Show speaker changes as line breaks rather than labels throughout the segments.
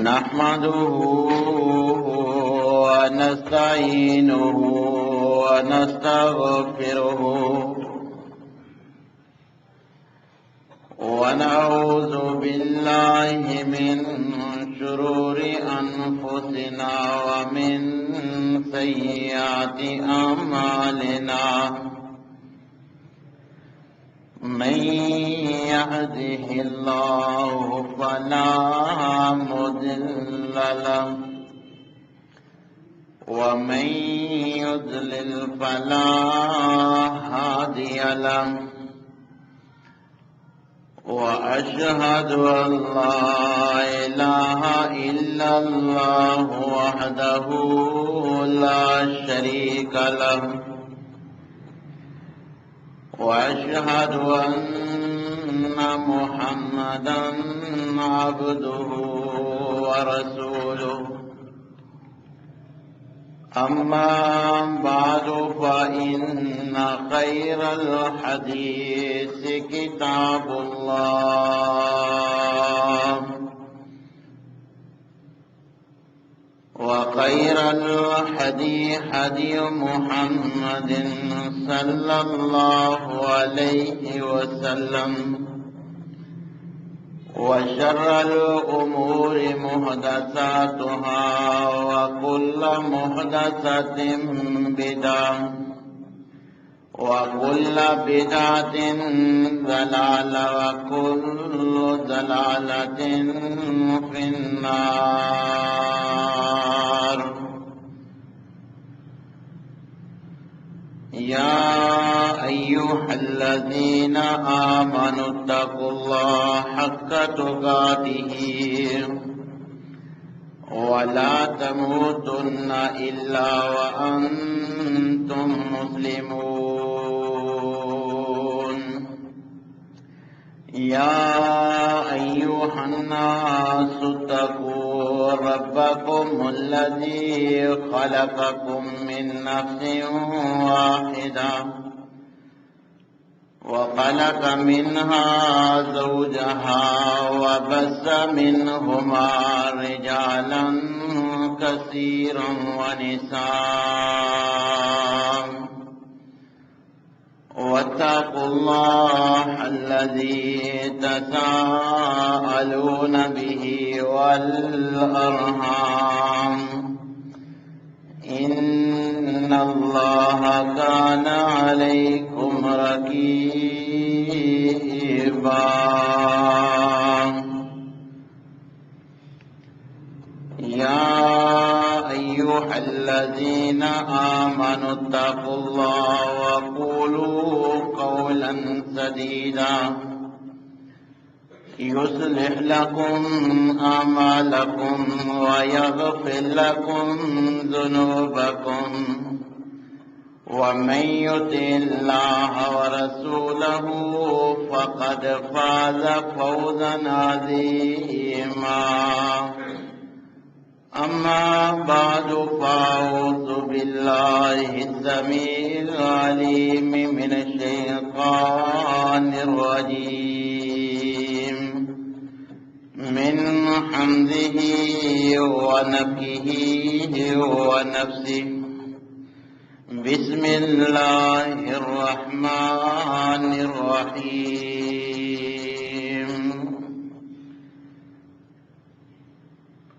نحمده ونستعينه ونستغفره ونعوذ بالله من شرور أنفسنا ومن سيئات أعمالنا من يهده الله فلا مضل له ومن يضلل فلا هادي له وأشهد أن لا إله إلا الله وحده لا شريك له وأشهد أن محمدا عبده ورسوله أما بعد فإن خير الحديث كتاب الله وخير الهدي هدي محمد صلى الله عليه وسلم وشر الأمور محدثاتها وكل محدثة بدعة وكل بدعة ضلالة وكل ضلالة في النار. يا أيها الذين آمنوا اتقوا الله حق تقاته ولا تموتن إلا وأنتم مسلمون. يا أيها الناس اتقوا ربكم الذي خلقكم من نفس واحدة وخلق منها زوجها وبث منهما رجالا كثيرا ونساء واتقوا الله الذي تساءلون به والأرحام إن الله كان عليكم رقيبا. يا أيها الذين آمنوا اتقوا الله وقولوا قولا سديدا يصلح لكم أعمالكم ويغفر لكم ذنوبكم ومن يطع الله ورسوله فقد فاز فوزا عظيما. أما بعد فأعوذ بالله السميع العليم من الشيطان الرجيم من حمده ونفخه ونفسه. بسم الله الرحمن الرحيم.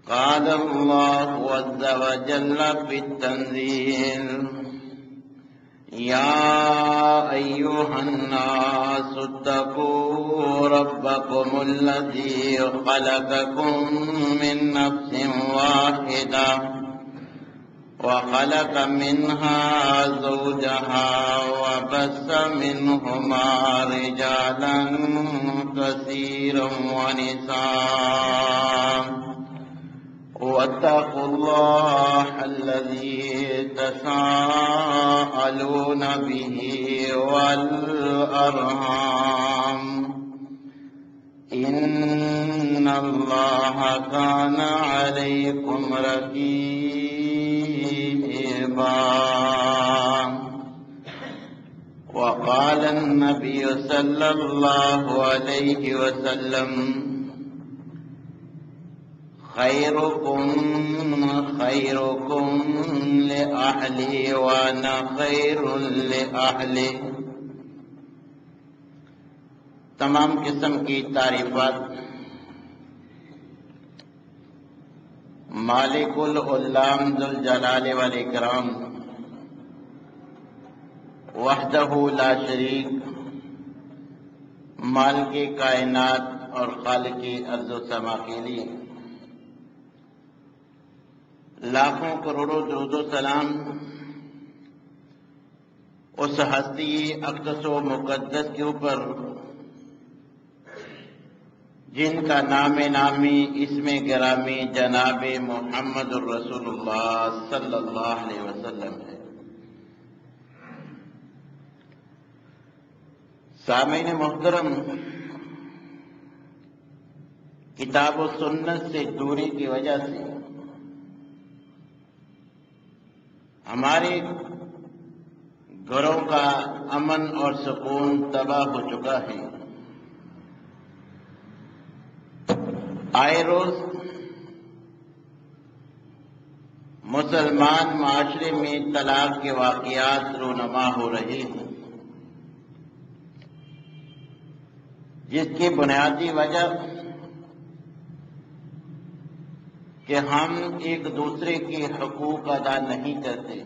قال الله عز وجل في التنزيل: يا أيها الناس اتقوا ربكم الذي خلقكم من نفس واحدة وخلق منها زوجها وبث منهما رجالا كثيرا ونساء واتقوا الله الذي تساءلون به والأرحام إن الله كان عليكم رقيبا. وقال النبي صلى الله عليه وسلم: خیرکم خیرکم لأہلی وانا خیر لأہلی۔ تمام قسم کی تعریفات مالک العلام ذوالجلال والاکرام وحدہ لا شریک، مالک کائنات اور خالق ارض و سما کے لیے لاکھوں کروڑوں درود و سلام اس ہستی اقدس و مقدس کے اوپر جن کا نام نامی اسم گرامی جناب محمد الرسول اللہ صلی اللہ علیہ وسلم ہے۔ سامعین محترم، کتاب و سنت سے دوری کی وجہ سے ہمارے گھروں کا امن اور سکون تباہ ہو چکا ہے۔ آئے روز مسلمان معاشرے میں طلاق کے واقعات رونما ہو رہے ہیں، جس کی بنیادی وجہ کہ ہم ایک دوسرے کے حقوق ادا نہیں کرتے۔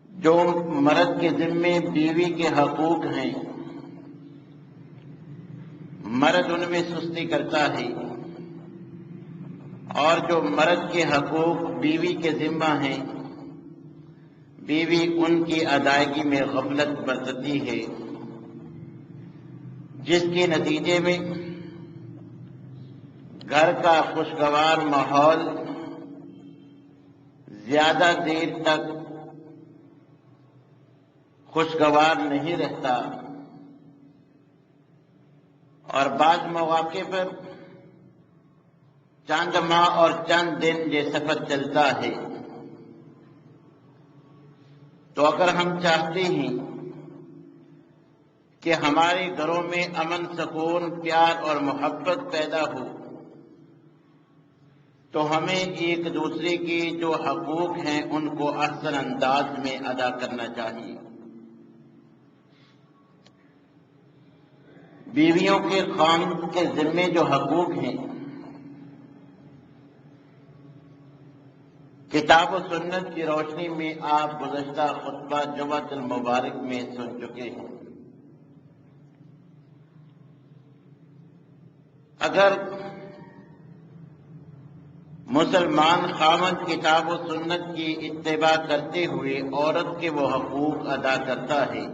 جو مرد کے ذمے بیوی کے حقوق ہیں، مرد ان میں سستی کرتا ہے، اور جو مرد کے حقوق بیوی کے ذمہ ہیں، بیوی ان کی ادائیگی میں غفلت برتتی ہے، جس کے نتیجے میں گھر کا خوشگوار ماحول زیادہ دیر تک خوشگوار نہیں رہتا، اور بعض مواقع پر چند ماہ اور چند دن یہ سفر چلتا ہے۔ تو اگر ہم چاہتے ہیں کہ ہمارے گھروں میں امن، سکون، پیار اور محبت پیدا ہو، تو ہمیں ایک دوسرے کے جو حقوق ہیں ان کو احسن انداز میں ادا کرنا چاہیے۔ بیویوں کے خاوند کے ذمے جو حقوق ہیں، کتاب و سنت کی روشنی میں آپ گزشتہ خطبہ جمعۃ المبارک میں سن چکے ہیں۔ اگر مسلمان خاوند کتاب و سنت کی اتباع کرتے ہوئے عورت کے وہ حقوق ادا کرتا ہے،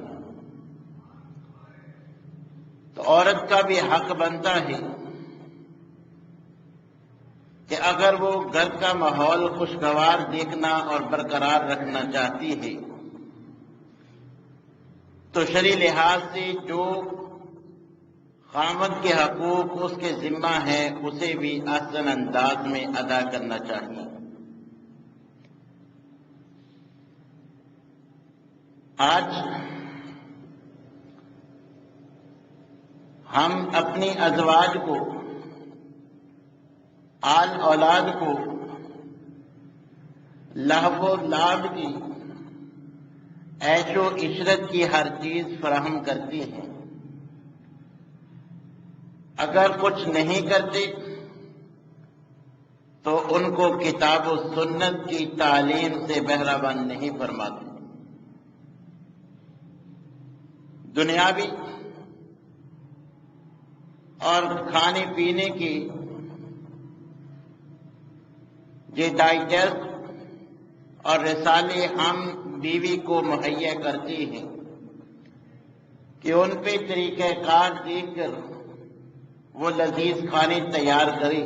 تو عورت کا بھی حق بنتا ہے کہ اگر وہ گھر کا ماحول خوشگوار دیکھنا اور برقرار رکھنا چاہتی ہے، تو شرعی لحاظ سے جو خاوند کے حقوق اس کے ذمہ ہیں اسے بھی احسن انداز میں ادا کرنا چاہیے۔ آج ہم اپنی ازواج کو، آل اولاد کو لہو و لعب کی، عیش و عشرت کی ہر چیز فراہم کرتی ہیں۔ اگر کچھ نہیں کرتے تو ان کو کتاب و سنت کی تعلیم سے بہرہ بند نہیں فرماتے۔ دنیاوی اور کھانے پینے کی یہ ڈائجسٹ اور رسالے ہم بیوی کو مہیا کرتے ہیں کہ ان پہ طریقہ کار دیکھ کر وہ لذیذ کھانے تیار کرے۔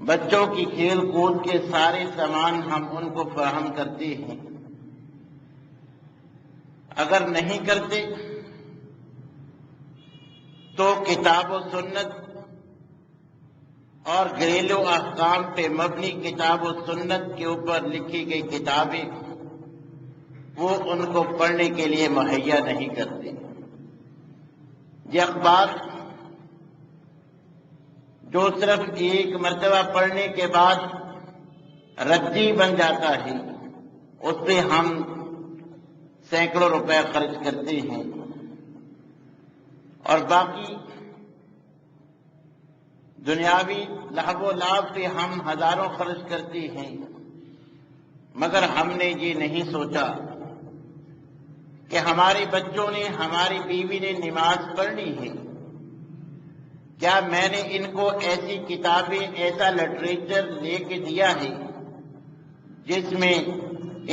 بچوں کی کھیل کود کے سارے سامان ہم ان کو فراہم کرتے ہیں۔ اگر نہیں کرتے تو کتاب و سنت اور گھریلو احکام پہ مبنی کتاب و سنت کے اوپر لکھی گئی کتابیں وہ ان کو پڑھنے کے لیے مہیا نہیں کرتے۔ یہ اخبار جو صرف ایک مرتبہ پڑھنے کے بعد ردی بن جاتا ہے، اس پہ ہم سینکڑوں روپے خرچ کرتے ہیں، اور باقی دنیاوی لہو و لعب پہ ہم ہزاروں خرچ کرتے ہیں، مگر ہم نے یہ نہیں سوچا کہ ہمارے بچوں نے، ہماری بیوی نے نماز پڑھنی ہے۔ کیا میں نے ان کو ایسی کتابیں، ایسا لٹریچر لے کے دیا ہے جس میں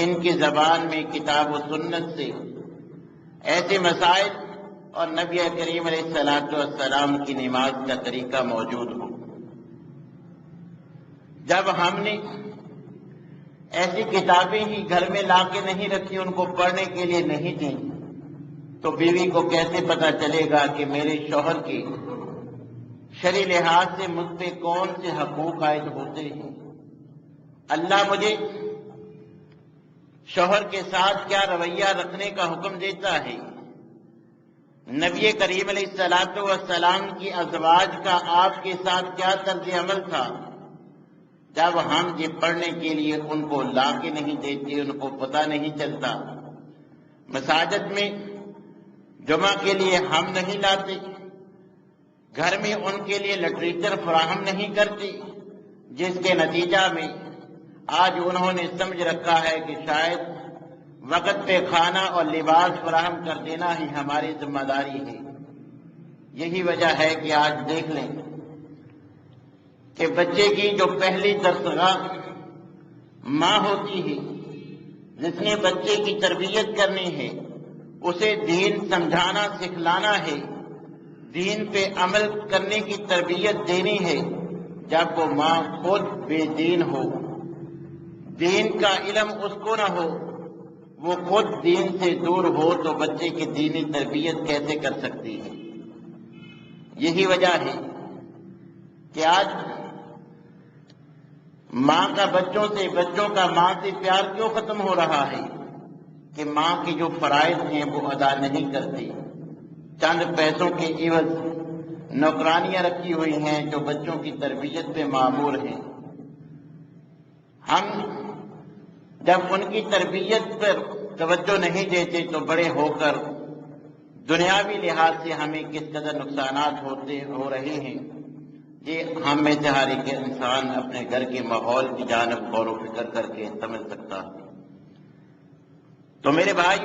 ان کی زبان میں کتاب و سنت سے ایسے مسائل اور نبی کریم علیہ السلام کی نماز کا طریقہ موجود ہو؟ جب ہم نے ایسی کتابیں ہی گھر میں لا کے نہیں رکھی، ان کو پڑھنے کے لیے نہیں دیں، تو بیوی کو کیسے پتا چلے گا کہ میرے شوہر کے شرعی لحاظ سے مجھ پہ کون سے حقوق عائد ہوتے ہیں؟ اللہ مجھے شوہر کے ساتھ کیا رویہ رکھنے کا حکم دیتا ہے؟ نبی کریم علیہ السلام کی ازواج کا آپ کے ساتھ کیا طرز عمل تھا؟ جب ہم یہ پڑھنے کے لیے ان کو لا کے نہیں دیتے، ان کو پتہ نہیں چلتا، مساجد میں جمعہ کے لیے ہم نہیں لاتے، گھر میں ان کے لیے لٹریچر فراہم نہیں کرتے، جس کے نتیجہ میں آج انہوں نے سمجھ رکھا ہے کہ شاید وقت پہ کھانا اور لباس فراہم کر دینا ہی ہماری ذمہ داری ہے۔ یہی وجہ ہے کہ آج دیکھ لیں کہ بچے کی جو پہلی درسگاہ ماں ہوتی ہے، جس نے بچے کی تربیت کرنی ہے، اسے دین سمجھانا سکھلانا ہے، دین پہ عمل کرنے کی تربیت دینی ہے، جب وہ ماں خود بے دین ہو، دین کا علم اس کو نہ ہو، وہ خود دین سے دور ہو، تو بچے کی دینی تربیت کیسے کر سکتی ہے؟ یہی وجہ ہے کہ آج ماں کا بچوں کا ماں سے پیار کیوں ختم ہو رہا ہے؟ کہ ماں کے جو فرائض ہیں وہ ادا نہیں کرتی، چند پیسوں کے عوض نوکرانیاں رکھی ہوئی ہیں جو بچوں کی تربیت پہ مامور ہیں۔ ہم جب ان کی تربیت پر توجہ نہیں دیتے تو بڑے ہو کر دنیاوی لحاظ سے ہمیں کس قدر نقصانات ہو رہے ہیں، یہ ہم میں سے ہر ایک انسان اپنے گھر کے ماحول کی جانب غور و فکر کر کے سمجھ سکتا ہے۔ تو میرے بھائی،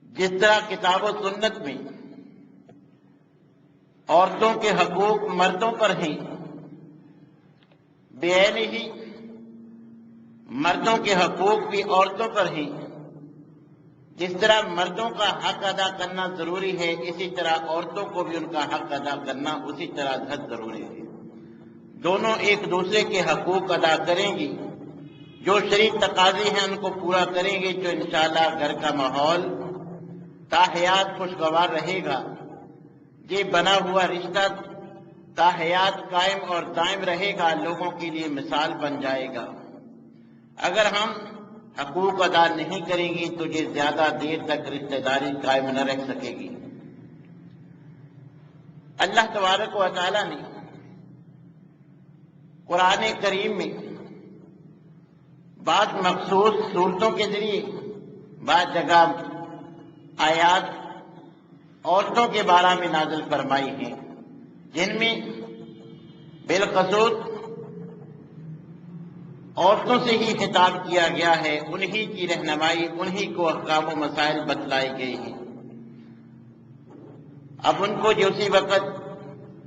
جس طرح کتاب و سنت میں عورتوں کے حقوق مردوں پر ہیں، بے عین ہی مردوں کے حقوق بھی عورتوں پر ہیں۔ جس طرح مردوں کا حق ادا کرنا ضروری ہے، اسی طرح عورتوں کو بھی ان کا حق ادا کرنا اسی طرح حد ضروری ہے۔ دونوں ایک دوسرے کے حقوق ادا کریں گی، جو شرعی تقاضے ہیں ان کو پورا کریں گے، تو انشاءاللہ گھر کا ماحول تاحیات خوشگوار رہے گا، یہ بنا ہوا رشتہ تاحیات قائم اور دائم رہے گا، لوگوں کے لیے مثال بن جائے گا۔ اگر ہم حقوق ادا نہیں کریں گے تو یہ زیادہ دیر تک رشتہ داری قائم نہ رہ سکے گی۔ اللہ تبارک و تعالی نے قرآن کریم میں بعض مخصوص صورتوں کے ذریعے بعض جگہ آیات عورتوں کے بارے میں نازل فرمائی ہیں، جن میں بالخصوص عورتوں سے ہی خطاب کیا گیا ہے، انہی کی رہنمائی، انہی کو احکام و مسائل بتلائے گئے ہیں۔ اب ان کو جو اسی وقت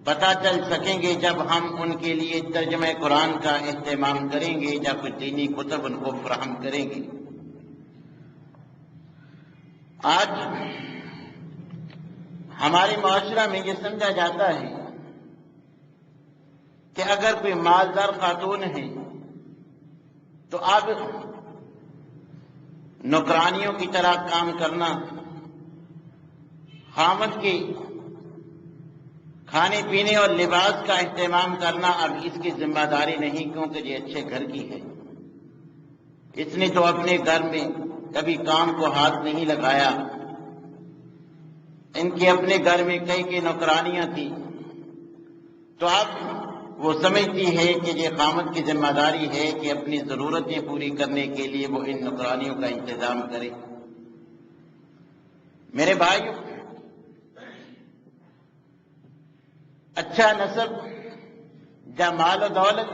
پتہ چل سکیں گے جب ہم ان کے لیے ترجمہ قرآن کا اہتمام کریں گے، یا کچھ دینی کتب ان کو فراہم کریں گے۔ آج ہمارے معاشرہ میں یہ سمجھا جاتا ہے کہ اگر کوئی مالدار خاتون ہے تو اب نوکرانیوں کی طرح کام کرنا، خاوند کے کھانے پینے اور لباس کا اہتمام کرنا اب اس کی ذمہ داری نہیں، کیونکہ یہ اچھے گھر کی ہے، اس نے تو اپنے گھر میں کبھی کام کو ہاتھ نہیں لگایا۔ ان کے اپنے گھر میں کئی نوکرانیاں تھیں، تو اب وہ سمجھتی ہے کہ یہ خامد کی ذمہ داری ہے کہ اپنی ضرورتیں پوری کرنے کے لیے وہ ان نوکرانیوں کا انتظام کرے۔ میرے بھائیوں، اچھا نسب یا مال و دولت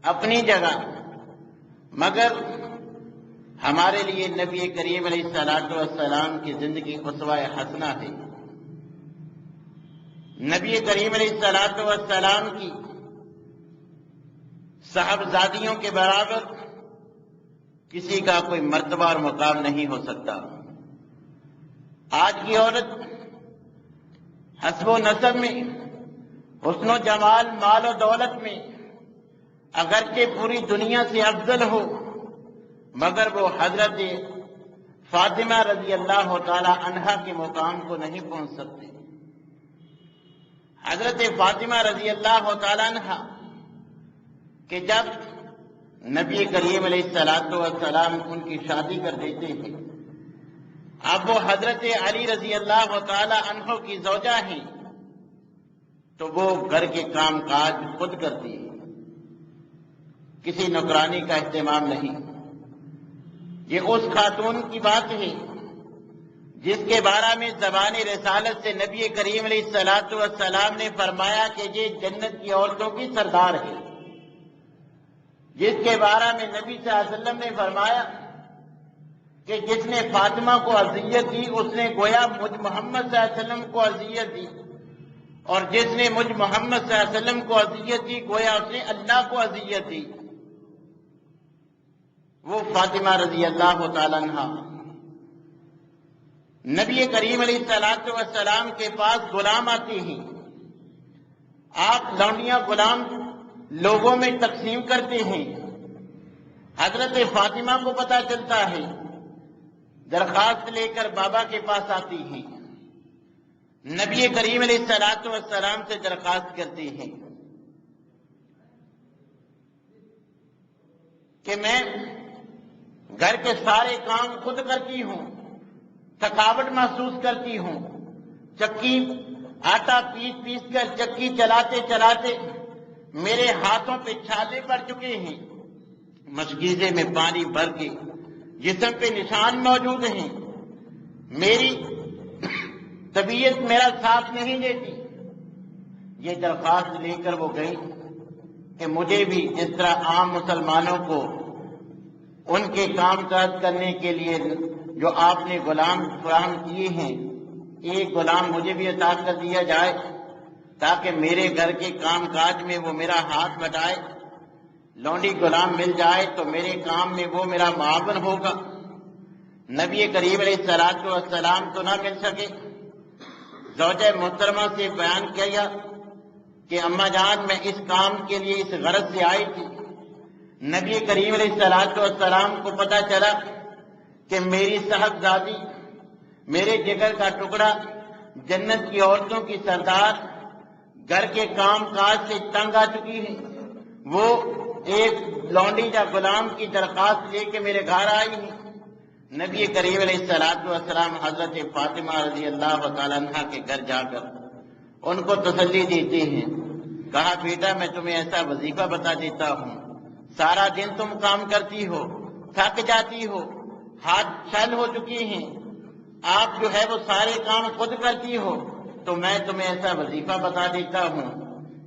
اپنی جگہ، مگر ہمارے لیے نبی کریم علیہ الصلوۃ والسلام کی زندگی اسوہ حسنہ ہے۔ نبی کریم علیہ الصلوۃ والسلام کی صاحبزادیوں کے برابر کسی کا کوئی مرتبہ اور مقام نہیں ہو سکتا۔ آج کی عورت حسب و نسب میں، حسن و جمال، مال و دولت میں اگرچہ پوری دنیا سے افضل ہو، مگر وہ حضرت فاطمہ رضی اللہ تعالی عنہا کے مقام کو نہیں پہنچ سکتے۔ حضرت فاطمہ رضی اللہ تعالی عنہا کہ جب نبی کریم علیہ الصلوۃ والسلام ان کی شادی کر دیتے ہیں، اب وہ حضرت علی رضی اللہ تعالی عنہ کی زوجہ ہیں، تو وہ گھر کے کام کاج خود کرتی ہے، کسی نوکرانی کا اہتمام نہیں۔ یہ اس خاتون کی بات ہے جس کے بارے میں زبان رسالت سے نبی کریم علیہ الصلوۃ والسلام نے فرمایا کہ یہ جنت کی عورتوں کی سردار ہے، جس کے بارے میں نبی صلی اللہ علیہ وسلم نے فرمایا کہ جس نے فاطمہ کو اذیت دی اس نے گویا مجھ محمد صلی اللہ علیہ وسلم کو اذیت دی، اور جس نے مجھ محمد صلی اللہ علیہ وسلم کو اذیت دی گویا اس نے اللہ کو اذیت دی۔ وہ فاطمہ رضی اللہ تعالی عنہ نبی کریم علیہ الصلوۃ والسلام کے پاس غلام آتے ہیں، آپ لونڈیاں غلام لوگوں میں تقسیم کرتے ہیں، حضرت فاطمہ کو پتہ چلتا ہے، درخواست لے کر بابا کے پاس آتی ہیں، نبی کریم علیہ الصلوۃ والسلام سے درخواست کرتی ہیں کہ میں گھر کے سارے کام خود کرتی ہوں، تھکاوٹ محسوس کرتی ہوں، چکی آٹا پیس کر چکی چلاتے چلاتے میرے ہاتھوں پہ چھالے پڑ چکے ہیں، مشکیزے میں پانی بھر کے جسم پہ نشان موجود ہیں، میری طبیعت میرا ساتھ نہیں دیتی۔ یہ درخواست لے کر وہ گئی کہ مجھے بھی جس طرح عام مسلمانوں کو ان کے کام کاج کرنے کے لیے جو آپ نے غلام فراہم کیے ہیں، ایک غلام مجھے بھی عطا کر دیا جائے تاکہ میرے گھر کے کام کاج میں وہ میرا ہاتھ بٹائے، لونڈی غلام مل جائے تو میرے کام میں وہ میرا معاون ہوگا۔ نبی کریم علیہ الصلوۃ والسلام تو نہ مل سکے، زوجہ محترمہ سے بیان کیا کہ اماں جان میں اس کام کے لیے اس غرض سے آئی تھی۔ نبی کریم علیہ الصلوۃ والسلام کو پتہ چلا کہ میری صاحبزادی، میرے جگر کا ٹکڑا، جنت کی عورتوں کی سردار گھر کے کام کاج سے تنگ آ چکی ہے، وہ ایک لونڈی یا غلام کی درخواست لے کے میرے گھر آئی ہے۔ نبی کریم علیہ الصلوۃ والسلام حضرت فاطمہ رضی اللہ تعالیٰ عنہ کے گھر جا کر ان کو تسلی دیتے ہیں، کہا بیٹا میں تمہیں ایسا وظیفہ بتا دیتا ہوں، سارا دن تم کام کرتی ہو، تھک جاتی ہو، ہاتھ چھل ہو چکی ہیں، آپ جو ہے وہ سارے کام خود کرتی ہو، تو میں تمہیں ایسا وظیفہ بتا دیتا ہوں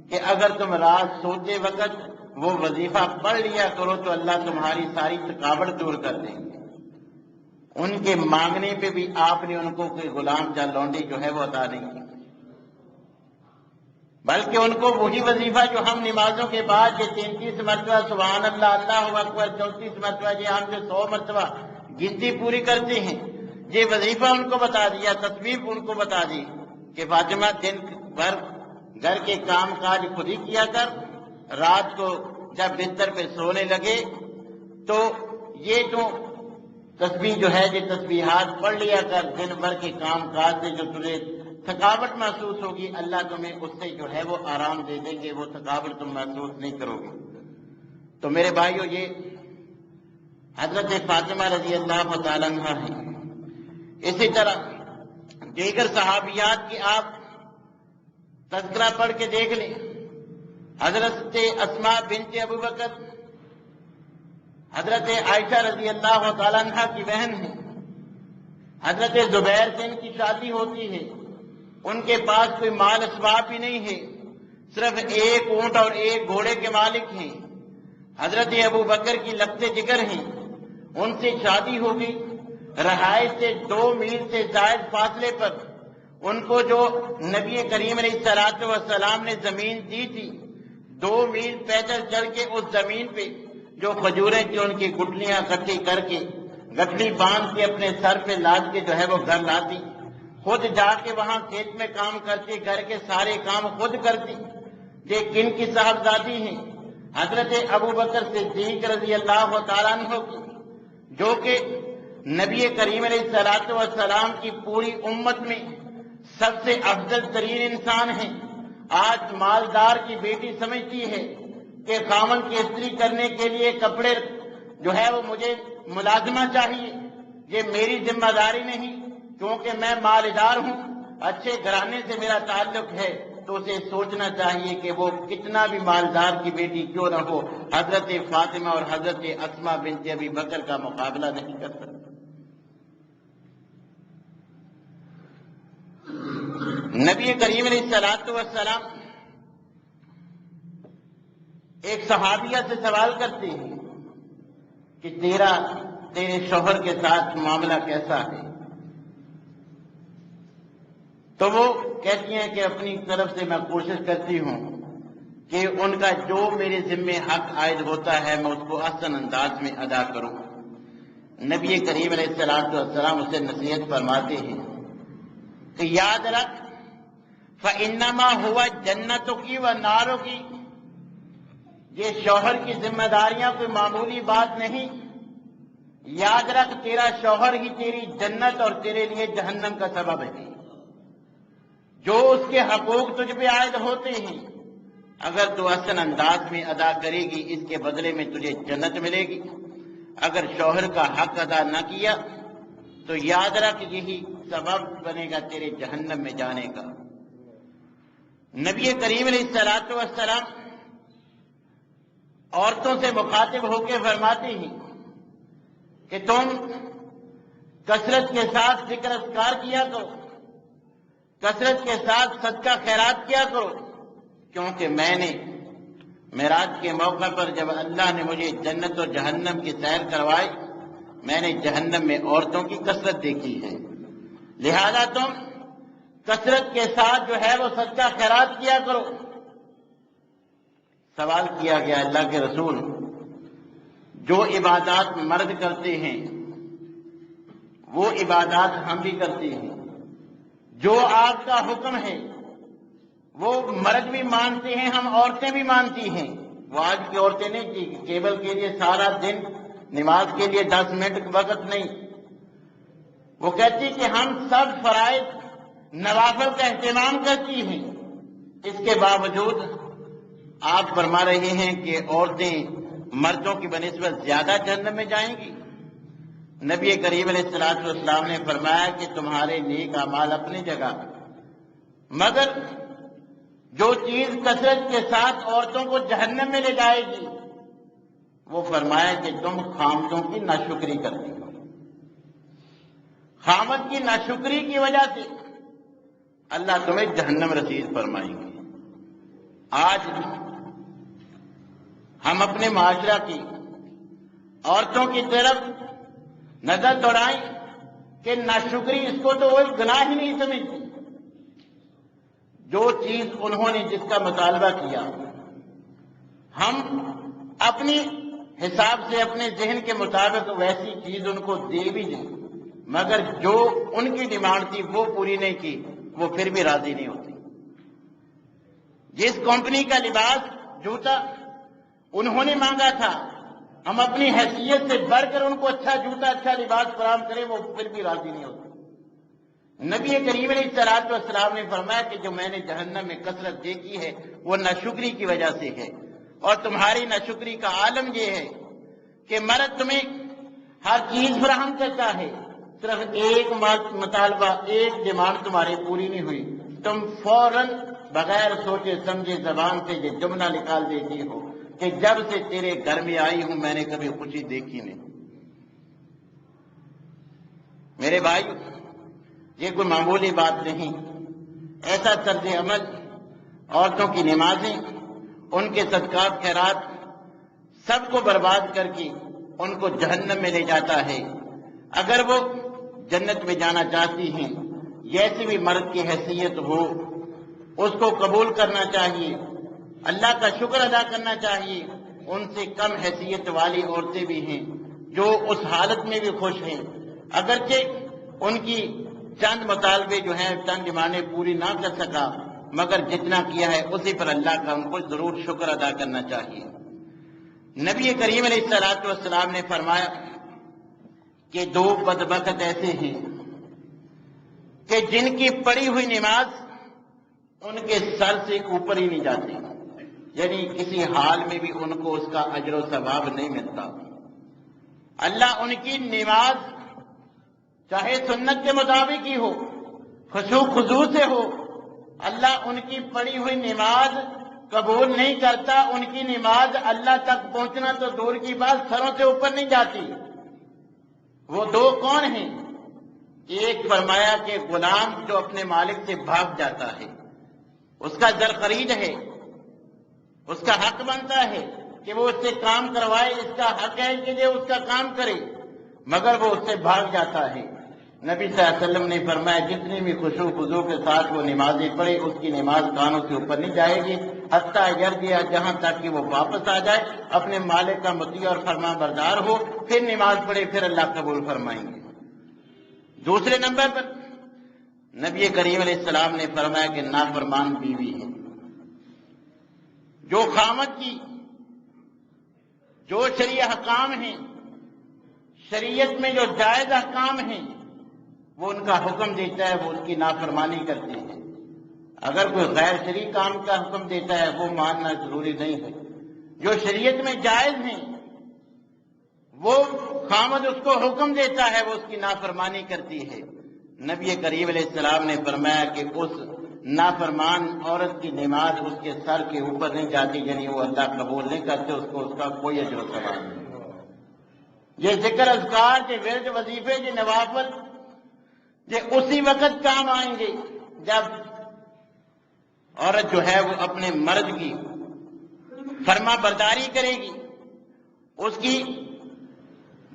کہ اگر تم رات سوتے وقت وہ وظیفہ پڑھ لیا کرو تو اللہ تمہاری ساری تھکاوٹ دور کر دیں گے۔ ان کے مانگنے پہ بھی آپ نے ان کو کوئی غلام یا لونڈی جو ہے وہ عطا نہیں کی، بلکہ ان کو وہی وظیفہ جو ہم نمازوں کے بعد یہ 33 مرتبہ سبحان اللہ اللہ اکبر، 34 مرتبہ یہ ہم جو 100 مرتبہ گنتی پوری کرتے ہیں، یہ وظیفہ ان کو بتا دیا، تصویر ان کو بتا دی کہ فاطمہ دن بھر گھر کے کام کاج خود ہی کیا کر، رات کو جب بستر پہ سونے لگے تو یہ جو تسبیح جو ہے یہ تسبیحات پڑھ لیا کر، دن بھر کے کام کاج سے جو تجھے تھکاوٹ محسوس ہوگی اللہ تمہیں اس سے جو ہے وہ آرام دے دیں گے، وہ تھکاوٹ تم محسوس نہیں کرو گے۔ تو میرے بھائیو، یہ حضرت فاطمہ رضی اللہ تعالیٰ عنہ ہے۔ اسی طرح دیگر صحابیات کی آپ تذکرہ پڑھ کے دیکھ لیں. حضرت اسماء بنت ابو بکر حضرت عائشہ رضی اللہ تعالیٰ عنہ کی بہن ہیں. حضرت زبیر سے ان کی شادی ہوتی ہے. ان کے پاس کوئی مال اسباب ہی نہیں ہے, صرف ایک اونٹ اور ایک گھوڑے کے مالک ہیں. حضرت ابو بکر کی لگتے جگر ہیں. ان سے شادی ہو گئی. رہائش سے 2 میل سے زائد فاصلے پر ان کو جو نبی کریم علیہ الصلوۃ والسلام نے زمین دی تھی, 2 میل پیدل چل کے اس زمین پہ جو کھجوریں تھیں ان کی گٹلیاں اکٹھی کر کے گٹلی باندھ کے اپنے سر پہ لاد کے جو ہے وہ گھر لاتی, خود جا کے وہاں کھیت میں کام کرتی, گھر کے سارے کام خود کرتی. یہ کن کی صاحبزادی ہیں؟ حضرت ابو بکر صدیق رضی اللہ تعالیٰ عنہ کی, جو کہ نبی کریم علیہ الصلوۃ والسلام کی پوری امت میں سب سے افضل ترین انسان ہیں. آج مالدار کی بیٹی سمجھتی ہے کہ خاوند کی استری کرنے کے لیے کپڑے جو ہے وہ مجھے ملازمہ چاہیے, یہ میری ذمہ داری نہیں, کیونکہ میں مالدار ہوں, اچھے گھرانے سے میرا تعلق ہے. تو اسے سوچنا چاہیے کہ وہ کتنا بھی مالدار کی بیٹی کیوں نہ ہو, حضرت فاطمہ اور حضرت اسماء بنت ابی بکر کا مقابلہ نہیں کر سکتی. نبی کریم علیہ الصلوۃ والسلام ایک صحابیہ سے سوال کرتے ہیں کہ تیرے شوہر کے ساتھ معاملہ کیسا ہے؟ تو وہ کہتی ہیں کہ اپنی طرف سے میں کوشش کرتی ہوں کہ ان کا جو میرے ذمے حق عائد ہوتا ہے میں اس کو احسن انداز میں ادا کروں. نبی کریم علیہ الصلوۃ والسلام اسے نصیحت فرماتے ہیں کہ یاد رکھ, فَإِنَّمَا هُوَ جَنَّتُكِ وَنَارُكِ, یہ شوہر کی ذمہ داریاں کوئی معمولی بات نہیں. یاد رکھ تیرا شوہر ہی تیری جنت اور تیرے لیے جہنم کا سبب ہے. جو اس کے حقوق تجھ پہ عائد ہوتے ہیں اگر تو احسن انداز میں ادا کرے گی اس کے بدلے میں تجھے جنت ملے گی. اگر شوہر کا حق ادا نہ کیا تو یاد رکھ یہی سبب بنے گا تیرے جہنم میں جانے کا. نبی کریم علیہ الصلوۃ والسلام عورتوں سے مخاطب ہو کے فرماتے ہیں کہ تم کثرت کے ساتھ ذکر اذکار کیا کرو, کثرت کے ساتھ صدقہ خیرات کیا کرو, کیونکہ میں نے معراج کے موقع پر جب اللہ نے مجھے جنت اور جہنم کی سیر کروائی میں نے جہنم میں عورتوں کی کثرت دیکھی ہے. لہذا تم کثرت کے ساتھ جو ہے وہ صدقہ خیرات کیا کرو. سوال کیا گیا اللہ کے رسول, جو عبادات مرد کرتے ہیں وہ عبادات ہم بھی کرتے ہیں, جو آپ کا حکم ہے وہ مرد بھی مانتے ہیں, ہم عورتیں بھی مانتی ہیں. وہ آج کی عورتیں نہیں کہ کیبل کے لیے سارا دن, نماز کے لیے 10 منٹ وقت نہیں. وہ کہتی کہ ہم سب فرائض نوافل کا اہتمام کرتی ہیں, اس کے باوجود آپ فرما رہے ہیں کہ عورتیں مردوں کی بنسبت زیادہ جہنم میں جائیں گی. نبی کریم علیہ الصلوۃ والسلام نے فرمایا کہ تمہارے نیک اعمال اپنی جگہ, مگر جو چیز کثرت کے ساتھ عورتوں کو جہنم میں لے جائے گی وہ فرمایا کہ تم خامدوں کی ناشکری کرتی ہو. خامد کی ناشکری کی وجہ سے اللہ تمہیں جہنم رسید فرمائیں گے. آج ہم اپنے معاشرہ کی عورتوں کی طرف نظر دوڑائیں کہ ناشکری اس کو تو وہ گناہ ہی نہیں سمجھتی. جو چیز انہوں نے جس کا مطالبہ کیا ہم اپنی حساب سے اپنے ذہن کے مطابق ویسی چیز ان کو دے بھی دیں, مگر جو ان کی ڈیمانڈ تھی وہ پوری نہیں کی وہ پھر بھی راضی نہیں ہوتی. جس کمپنی کا لباس جوتا انہوں نے مانگا تھا ہم اپنی حیثیت سے بڑھ کر ان کو اچھا جوتا اچھا لباس فراہم کریں وہ پھر بھی راضی نہیں ہوتے. نبی کریم علیہ الصلوۃ والسلام نے فرمایا کہ جو میں نے جہنم میں کثرت دیکھی ہے وہ ناشکری کی وجہ سے ہے. اور تمہاری ناشکری کا عالم یہ ہے کہ مرد تمہیں ہر چیز فراہم کرتا ہے, صرف ایک مطالبہ، ایک ڈیمانڈ تمہاری پوری نہیں ہوئی، تم فوراً بغیر سوچے سمجھے زبان سے یہ جملہ نکال دیتی ہو کہ جب سے تیرے گھر میں آئی ہوں میں نے کبھی خوشی دیکھی نہیں۔ میرے بھائی، یہ کوئی معمولی بات نہیں۔ ایسا طرز عمل عورتوں کی نمازیں، ان کے صدقات خیرات سب کو برباد کر کے ان کو جہنم میں لے جاتا ہے۔ اگر وہ جنت میں جانا چاہتی ہیں، جیسی بھی مرد کی حیثیت ہو اس کو قبول کرنا چاہیے، اللہ کا شکر ادا کرنا چاہیے۔ ان سے کم حیثیت والی عورتیں بھی ہیں جو اس حالت میں بھی خوش ہیں، اگرچہ ان کی چند مطالبے جو ہیں، چند ڈیمانڈیں پوری نہ کر سکا، مگر جتنا کیا ہے اسی پر اللہ کا ان کو ضرور شکر ادا کرنا چاہیے۔ نبی کریم علیہ الصلوۃ والسلام نے فرمایا کہ دو بدبخت ایسے ہیں کہ جن کی پڑھی ہوئی نماز ان کے سر سے اوپر ہی نہیں جاتی، یعنی کسی حال میں بھی ان کو اس کا اجر و ثواب نہیں ملتا۔ اللہ ان کی نماز چاہے سنت کے مطابق ہی ہو، خشوع خضوع سے ہو، اللہ ان کی پڑھی ہوئی نماز قبول نہیں کرتا۔ ان کی نماز اللہ تک پہنچنا تو دور کی بات، سروں سے اوپر نہیں جاتی۔ وہ دو کون ہیں؟ ایک فرمایا کہ غلام جو اپنے مالک سے بھاگ جاتا ہے، اس کا در خرید ہے، اس کا حق بنتا ہے کہ وہ اس سے کام کروائے، اس کا حق ہے کہ یہ اس کا کام کرے، مگر وہ اس سے بھاگ جاتا ہے۔ نبی صلی اللہ علیہ وسلم نے فرمایا جتنی بھی خشوع خضوع کے ساتھ وہ نمازیں پڑھے اس کی نماز کانوں سے اوپر نہیں جائے گی حتیٰ یرجع، جہاں تک کہ وہ واپس آ جائے، اپنے مالک کا مطیع اور فرما بردار ہو، پھر نماز پڑھے، پھر اللہ قبول فرمائیں گے۔ دوسرے نمبر پر نبی کریم علیہ السلام نے فرمایا کہ نافرمان بیوی ہے، جو خامد کی جو شرعی احکام ہیں، شریعت میں جو جائز احکام ہیں وہ ان کا حکم دیتا ہے، وہ ان کی نافرمانی کرتے ہیں۔ اگر کوئی غیر شرعی کام کا حکم دیتا ہے وہ ماننا ضروری نہیں ہے۔ جو شریعت میں جائز ہیں وہ خامد اس کو حکم دیتا ہے، وہ اس کی نافرمانی کرتی ہے۔ نبی کریم علیہ السلام نے فرمایا کہ اس نافرمان عورت کی نماز اس کے سر کے اوپر نہیں جاتی، یعنی وہ اللہ قبول نہیں کرتے، اس کو اس کا کوئی اجر و ثواب نہیں۔ یہ ذکر اذکار، یہ ورد وظیفے، یہ نوافل، یہ اسی وقت کام آئیں گے جب عورت جو ہے وہ اپنے مرد کی فرما برداری کرے گی، اس کی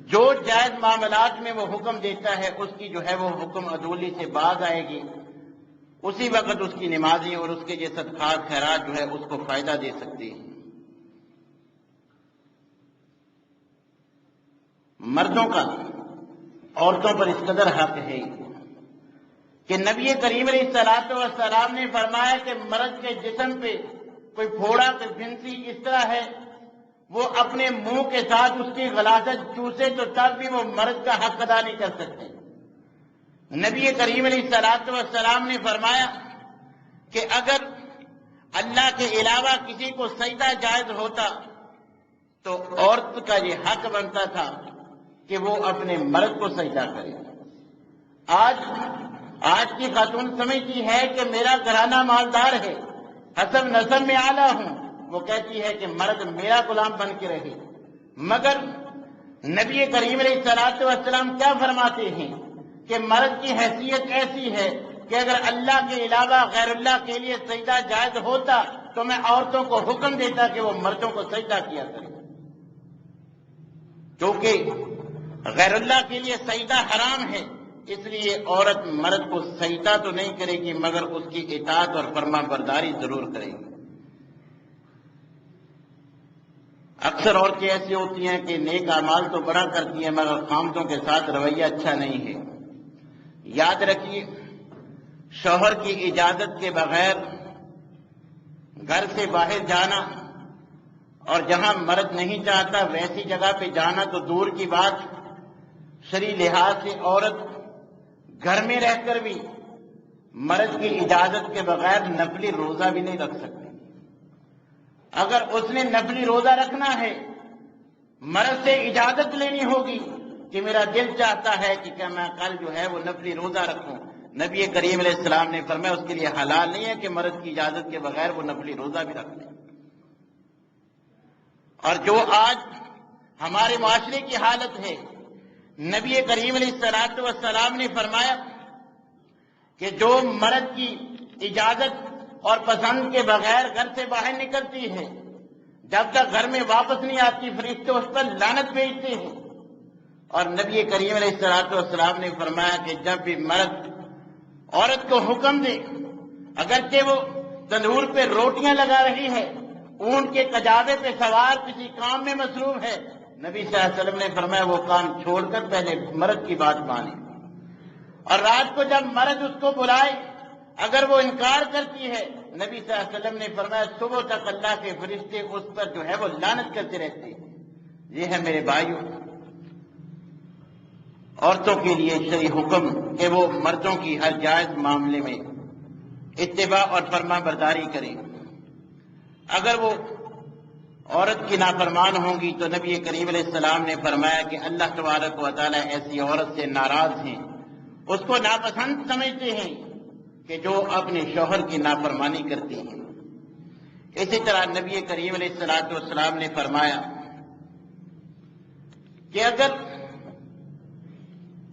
جو جائز معاملات میں وہ حکم دیتا ہے اس کی جو ہے وہ حکم عدولی سے باز آئے گی، اسی وقت اس کی نمازیں اور اس کے یہ صدقات خیرات جو ہے اس کو فائدہ دے سکتی ہیں۔ مردوں کا عورتوں پر اس قدر حق ہے کہ نبی کریم علیہ الصلوۃ والسلام نے فرمایا کہ مرد کے جسم پہ کوئی پھوڑا، کوئی پھنسی اس طرح ہے، وہ اپنے منہ کے ساتھ اس کی غلاظت چوسے تو تب بھی وہ مرد کا حق ادا نہیں کر سکتے۔ نبی کریم علیہ الصلوۃ والسلام نے فرمایا کہ اگر اللہ کے علاوہ کسی کو سجدہ جائز ہوتا تو عورت کا یہ حق بنتا تھا کہ وہ اپنے مرد کو سجدہ کرے۔ آج کی خاتون سمجھتی ہے کہ میرا گھرانہ مالدار ہے، حسب نسب میں اعلیٰ ہوں، وہ کہتی ہے کہ مرد میرا غلام بن کے رہے، مگر نبی کریم علیہ الصلوۃ والسلام کیا فرماتے ہیں کہ مرد کی حیثیت ایسی ہے کہ اگر اللہ کے علاوہ غیر اللہ کے لیے سجدہ جائز ہوتا تو میں عورتوں کو حکم دیتا کہ وہ مردوں کو سجدہ کیا کریں، کیونکہ غیر اللہ کے لیے سجدہ حرام ہے، اس لیے عورت مرد کو سجدہ تو نہیں کرے گی مگر اس کی اطاعت اور فرما برداری ضرور کرے گی۔ اکثر عورتیں ایسی ہوتی ہیں کہ نیک اعمال تو بڑا کرتی ہیں مگر خامدوں کے ساتھ رویہ اچھا نہیں ہے۔ یاد رکھیے، شوہر کی اجازت کے بغیر گھر سے باہر جانا اور جہاں مرد نہیں چاہتا ویسی جگہ پہ جانا تو دور کی بات، شرعی لحاظ سے عورت گھر میں رہ کر بھی مرد کی اجازت کے بغیر نفلی روزہ بھی نہیں رکھ سکتی۔ اگر اس نے نفلی روزہ رکھنا ہے مرد سے اجازت لینی ہوگی، کہ میرا دل چاہتا ہے کہ میں کل جو ہے وہ نفلی روزہ رکھوں. نبی کریم علیہ السلام نے فرمایا اس کے لیے حلال نہیں ہے کہ مرد کی اجازت کے بغیر وہ نفلی روزہ بھی رکھ لے. اور جو آج ہمارے معاشرے کی حالت ہے، نبی کریم علیہ السلام نے فرمایا کہ جو مرد کی اجازت اور پسند کے بغیر گھر سے باہر نکلتی ہے، جب تک گھر میں واپس نہیں آتی فرشتے اس پر لعنت بھیجتے ہیں. اور نبی کریم علیہ السلام نے فرمایا کہ جب بھی مرد عورت کو حکم دے، اگرچہ وہ تندور پہ روٹیاں لگا رہی ہے، اونٹ کے کجاوے پہ سوار کسی کام میں مصروف ہے، نبی صلی اللہ علیہ وسلم نے فرمایا وہ کام چھوڑ کر پہلے مرد کی بات مانے. اور رات کو جب مرد اس کو بلائے، اگر وہ انکار کرتی ہے، نبی صلی اللہ علیہ وسلم نے فرمایا صبح تک اللہ کے فرشتے اس پر جو ہے وہ لعنت کرتے رہتے ہیں. یہ ہے میرے بھائیوں عورتوں کے لیے شرعی حکم کہ وہ مردوں کی ہر جائز معاملے میں اتباع اور فرما برداری کریں. اگر وہ عورت کی نافرمان ہوں گی تو نبی کریم علیہ السلام نے فرمایا کہ اللہ تبارک و تعالیٰ ایسی عورت سے ناراض ہیں، اس کو ناپسند سمجھتے ہیں کہ جو اپنے شوہر کی نافرمانی کرتی ہیں. اسی طرح نبی کریم علیہ السلام نے فرمایا کہ اگر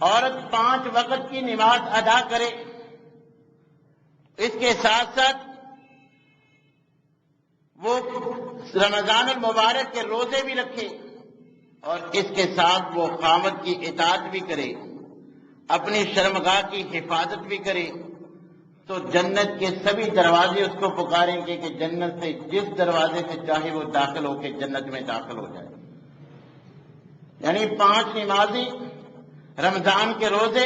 عورت 5 وقت کی نماز ادا کرے، اس کے ساتھ ساتھ وہ رمضان المبارک کے روزے بھی رکھے اور اس کے ساتھ وہ خاوند کی اطاعت بھی کرے، اپنی شرمگاہ کی حفاظت بھی کرے، تو جنت کے سبھی دروازے اس کو پکاریں گے کہ جنت سے جس دروازے سے چاہے وہ داخل ہو کے جنت میں داخل ہو جائے. یعنی 5 نمازی، رمضان کے روزے،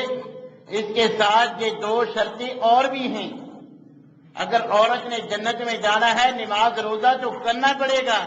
اس کے ساتھ یہ 2 شرطیں اور بھی ہیں. اگر عورت نے جنت میں جانا ہے نماز روزہ تو کرنا پڑے گا،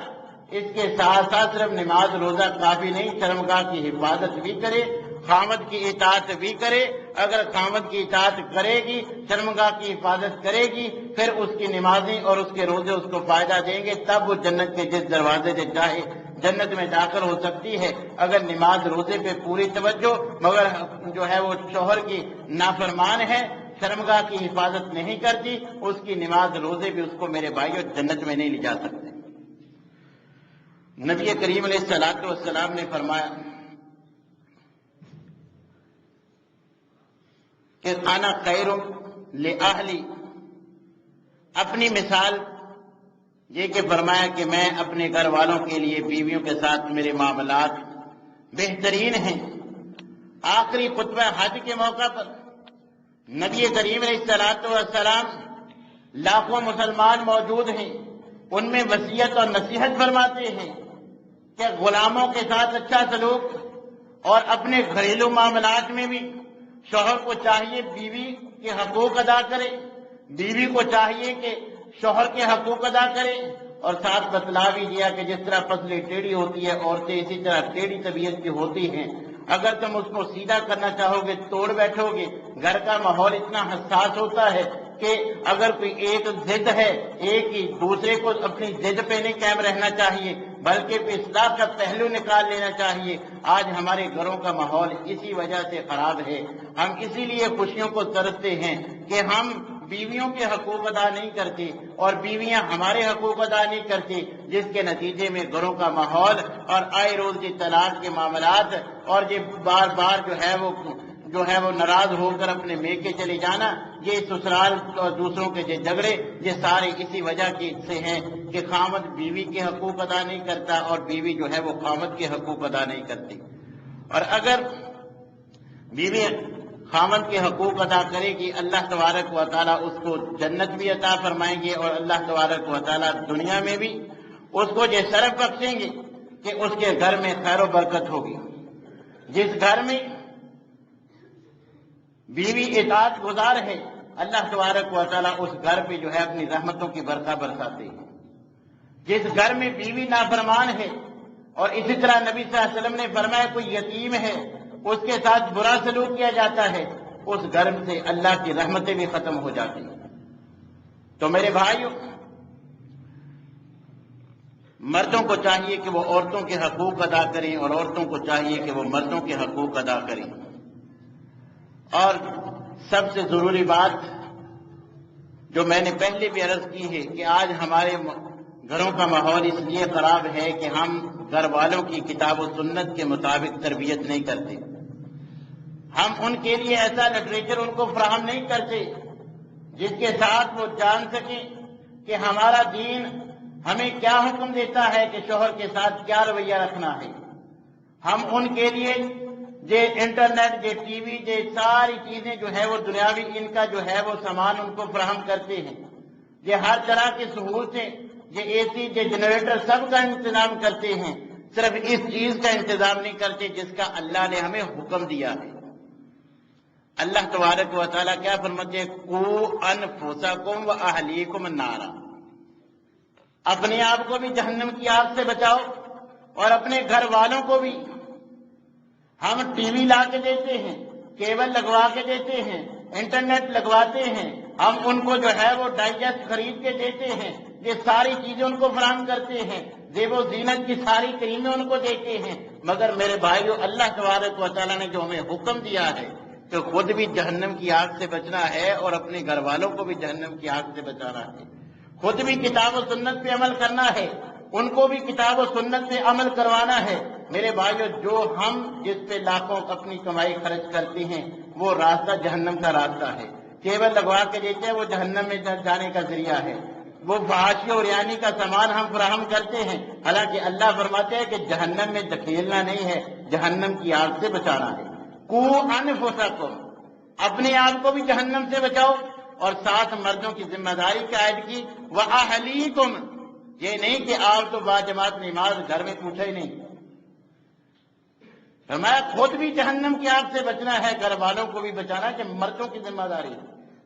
اس کے ساتھ ساتھ صرف نماز روزہ کافی نہیں، شرمگاہ کی حفاظت بھی کرے، خاوند کی اطاعت بھی کرے. اگر خاوند کی اطاعت کرے گی، شرمگاہ کی حفاظت کرے گی، پھر اس کی نمازیں اور اس کے روزے اس کو فائدہ دیں گے، تب وہ جنت کے جس دروازے سے چاہے جنت میں داخل ہو سکتی ہے. اگر نماز روزے پہ پوری توجہ مگر جو ہے وہ شوہر کی نافرمان ہے، شرمگاہ کی حفاظت نہیں کرتی، اس کی نماز روزے بھی اس کو میرے بھائیوں جنت میں نہیں لے جا سکتے. نبی کریم علیہ السلام نے فرمایا کہ انا خیر لأہلی، اپنی مثال یہ کہ فرمایا کہ میں اپنے گھر والوں کے لیے بیویوں کے ساتھ میرے معاملات بہترین ہیں. آخری خطبہ حج کے موقع پر نبی کریم علیہ السلام لاکھوں مسلمان موجود ہیں، ان میں وصیت اور نصیحت فرماتے ہیں کہ غلاموں کے ساتھ اچھا سلوک اور اپنے گھریلو معاملات میں بھی شوہر کو چاہیے بیوی کے حقوق ادا کرے، بیوی کو چاہیے کہ شوہر کے حقوق ادا کرے. اور ساتھ بتلا بھی دیا کہ جس طرح پسلی ٹیڑھی ہوتی ہے عورتیں اسی طرح ٹیڑھی طبیعت کی ہوتی ہیں، اگر تم اس کو سیدھا کرنا چاہو گے توڑ بیٹھو گے. گھر کا ماحول اتنا حساس ہوتا ہے کہ اگر کوئی ایک ضد ہے، ایک ہی دوسرے کو اپنی ضد پہ نہیں قائم رہنا چاہیے بلکہ اصلاح کا پہلو نکال لینا چاہیے. آج ہمارے گھروں کا ماحول اسی وجہ سے خراب ہے. ہم اسی لیے خوشیوں کو ترستے ہیں کہ ہم بیویوں کے حقوق ادا نہیں کرتے اور بیویاں ہمارے حقوق ادا نہیں کرتی، جس کے نتیجے میں گھروں کا ماحول اور آئے روز کی طلاق کے معاملات اور یہ بار بار جو ہے وہ ناراض ہو کر اپنے میکے چلے جانا، یہ سسرال اور دوسروں کے جو جھگڑے یہ سارے اسی وجہ سے ہیں کہ خاوند بیوی کے حقوق ادا نہیں کرتا اور بیوی جو ہے وہ خاوند کے حقوق ادا نہیں کرتی. اور اگر بیوی خاوند کے حقوق ادا کرے گی اللہ تبارک و تعالیٰ اس کو جنت بھی عطا فرمائیں گے اور اللہ تبارک و تعالیٰ دنیا میں بھی اس کو یہ شرف بخشیں گے کہ اس کے گھر میں خیر و برکت ہوگی. جس گھر میں بیوی اطاعت گزار ہے اللہ تبارک و تعالیٰ اس گھر پہ جو ہے اپنی رحمتوں کی برکھا برساتے ہیں. جس گھر میں بیوی نافرمان ہے اور اسی طرح نبی صلی اللہ علیہ وسلم نے فرمایا کوئی یتیم ہے اس کے ساتھ برا سلوک کیا جاتا ہے، اس گھر سے اللہ کی رحمتیں بھی ختم ہو جاتی ہیں. تو میرے بھائیوں، مردوں کو چاہیے کہ وہ عورتوں کے حقوق ادا کریں اور عورتوں کو چاہیے کہ وہ مردوں کے حقوق ادا کریں۔ اور سب سے ضروری بات جو میں نے پہلے بھی عرض کی ہے کہ آج ہمارے گھروں کا ماحول اس لیے خراب ہے کہ ہم گھر والوں کی کتاب و سنت کے مطابق تربیت نہیں کرتے۔ ہم ان کے لیے ایسا لٹریچر ان کو فراہم نہیں کرتے جس کے ساتھ وہ جان سکیں کہ ہمارا دین ہمیں کیا حکم دیتا ہے کہ شوہر کے ساتھ کیا رویہ رکھنا ہے۔ ہم ان کے لیے انٹرنیٹ ٹی وی ساری چیزیں جو ہے وہ دنیاوی ان کا جو ہے وہ سامان ان کو فراہم کرتے ہیں۔ ہر طرح کی سہولتیں اے سی جنریٹر سب کا انتظام کرتے ہیں، صرف اس چیز کا انتظام نہیں کرتے جس کا اللہ نے ہمیں حکم دیا ہے۔ اللہ تبارک و تعالیٰ کیا فرماتے ہیں؟ قُوا أَنفُسَكُمْ وَأَهْلِيكُمْ النَّارَ، اپنے آپ کو بھی جہنم کی آگ سے بچاؤ اور اپنے گھر والوں کو بھی۔ ہم ٹی وی لا کے دیتے ہیں، کیبل لگوا کے دیتے ہیں، انٹرنیٹ لگواتے ہیں، ہم ان کو جو ہے وہ ڈائجسٹ خرید کے دیتے ہیں، یہ ساری چیزیں ان کو فراہم کرتے ہیں، زیب و زینت کی ساری کریمیں ان کو دیتے ہیں، مگر میرے بھائیو اللہ تبارک و تعالیٰ نے جو ہمیں حکم دیا ہے کہ خود بھی جہنم کی آگ سے بچنا ہے اور اپنے گھر والوں کو بھی جہنم کی آگ سے بچانا ہے، خود بھی کتاب و سنت پہ عمل کرنا ہے، ان کو بھی کتاب و سنت پہ عمل کروانا ہے۔ میرے بھائیو جو ہم جس پہ لاکھوں اپنی کمائی خرچ کرتے ہیں وہ راستہ جہنم کا راستہ ہے، کیبل لگوا کے دیتے ہیں وہ جہنم میں جانے کا ذریعہ ہے، وہ فحاشی اور ریانی کا سامان ہم فراہم کرتے ہیں، حالانکہ اللہ فرماتے ہیں کہ جہنم میں دھکیلنا نہیں ہے، جہنم کی آگ سے بچانا ہے۔ قُوا أَنفُسَكُمْ، اپنے آپ کو بھی جہنم سے بچاؤ اور ساتھ مردوں کی ذمہ داری کا عائد کی، وَأَهْلِيكُمْ، یہ نہیں کہ آپ تو باجماعت نماز گھر میں پوچھا ہی نہیں، فرمایا خود بھی جہنم کی آگ سے بچنا ہے، گھر والوں کو بھی بچانا کہ مردوں کی ذمہ داری ہے۔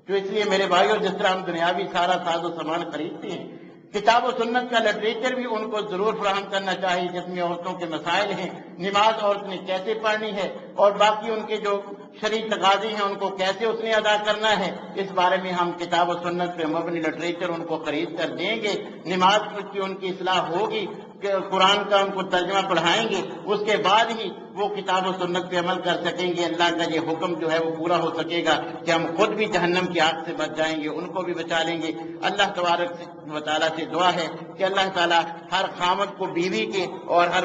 تو اس لیے میرے بھائیوں جس طرح ہم دنیاوی سارا ساز و سامان خریدتے ہیں، کتاب و سنت کا لٹریچر بھی ان کو ضرور فراہم کرنا چاہیے جس میں عورتوں کے مسائل ہیں، نماز عورت نے کیسے پڑھنی ہے اور باقی ان کے جو شرعی تقاضے ہیں ان کو کیسے اس نے ادا کرنا ہے، اس بارے میں ہم کتاب و سنت پہ مبنی لٹریچر ان کو خرید کر دیں گے، نماز کی ان کی اصلاح ہوگی، قرآن کا ان کو ترجمہ پڑھائیں گے، اس کے بعد ہی وہ کتاب و سنت پہ عمل کر سکیں گے، اللہ کا یہ حکم جو ہے وہ پورا ہو سکے گا کہ ہم خود بھی جہنم کی آگ سے بچ جائیں گے، ان کو بھی بچا لیں گے۔ اللہ تبارک و تعالیٰ سے دعا ہے کہ اللہ تعالیٰ ہر خامد کو بیوی کے اور ہر